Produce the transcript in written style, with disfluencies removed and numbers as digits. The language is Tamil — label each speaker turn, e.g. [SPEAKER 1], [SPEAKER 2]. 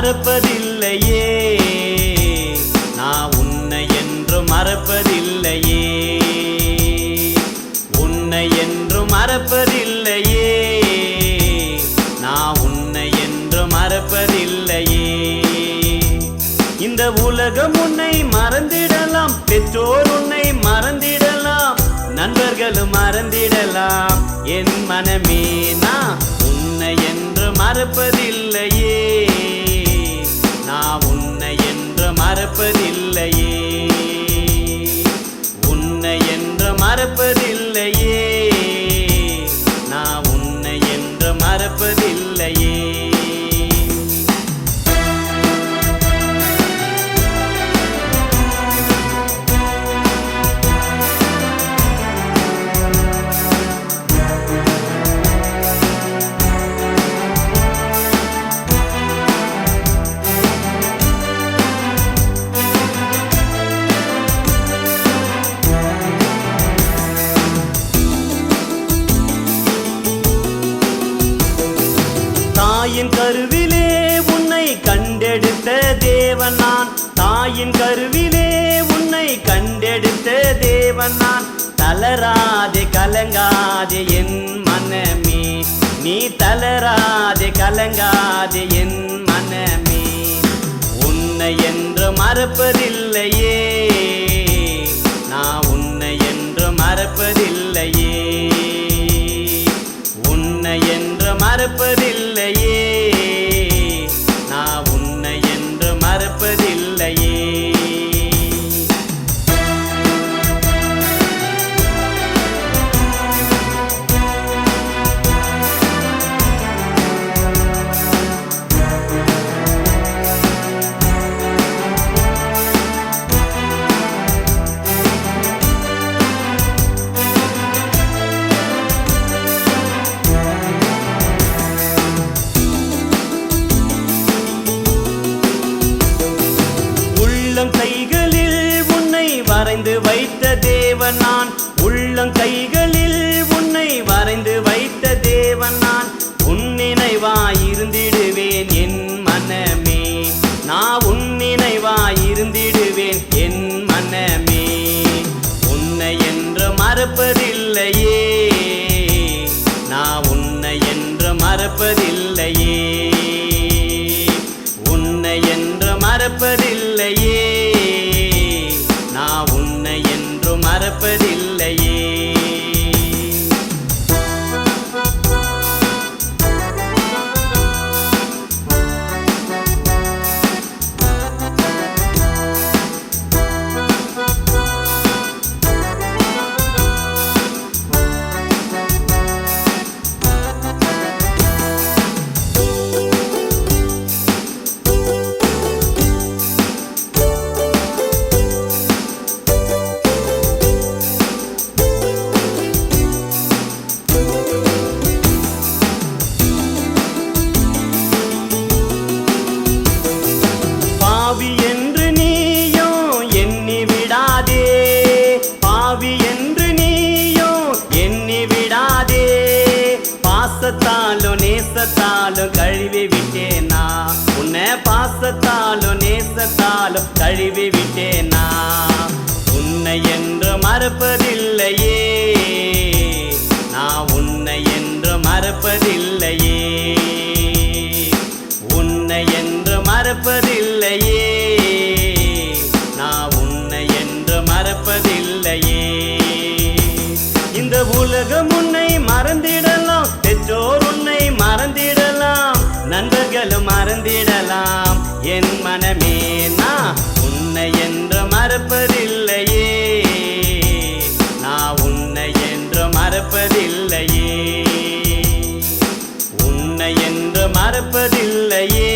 [SPEAKER 1] மறப்பதில்லையே, நான் உன்னை என்றும் மறப்பதில்லையே, உன்னை என்றும் மறப்பதில்லையே, நான் உன்னை என்றும் மறப்பதில்லையே. இந்த உலகம் உன்னை மறந்திடலாம், பெற்றோர் உன்னை மறந்திடலாம், நண்பர்களும் மறந்திடலாம், என் மனமே நான் உன்னை என்று மறப்பதில்லையே, நான் உன்னை என்று மறப்பதில்லையே, உன்னை என்று மறப்பதில்லையே, நான் உன்னை என்று மறப்பதில்லையே. தாயின் கருவிலே உன்னை கண்டெடுத்த தேவன் நான், தாயின் கருவிலே உன்னை கண்டெடுத்த தேவன் நான். தளராதே கலங்காதே என் மனமே, நீ தளராதே கலங்காதே என் மனமே, உன்னை என்று மறப்பதில்லையே, நான் உன்னை என்று மறப்பதில்லையே, உன்னை என்று மறப்பதில்லையே, நான் உன்னை என்று மறப்பதில்லையே. கைகளில் உன்னை வரைந்து வைத்த தேவன் நான், உள்ளங்கைகளில் உன்னை வரைந்து வைத்த தேவன் நான். உன் நினைவாயிருந்திடுவேன் என் மனமே, நான் உன் நினைவாயிருந்திடுவேன் என் மனமே, உன்னை என்று மறப்பதில்லையே, நான் உன்னை என்று மறப்பதில்லையே, உன்னை என்று மறப்பதில்லையே, நான் உன்னை என்று மறப்பதில்லையே. பாவி என்று நீயோ எண்ணி விடாதே, பாவி என்று நீயோ எண்ணி விடாதே, பாசத்தாலும் நேசத்தாலும் கழுவி விட்டேனா, உன்னை பாசத்தாலும் நேசத்தாலும் கழுவி விட்டேனா, உன்னை என்று மறப்பதில்லையே, நான் உன்னை என்று மறப்பதில்லையே, உன்னை என்று மறப்பதில்லையே, நான் உன்னை என்று மறப்பதில்லையே. இந்த உலகம் உன்னை மறந்திடலாம், பெற்றோர் உன்னை மறந்திடலாம், நண்பர்களும் மறந்திடலாம், என் மனமே நான் உன்னை என்று மறப்பதில்லையே, நான் உன்னை என்று மறப்பதில்லையே, உன்னை என்று மறப்பதில்லையே,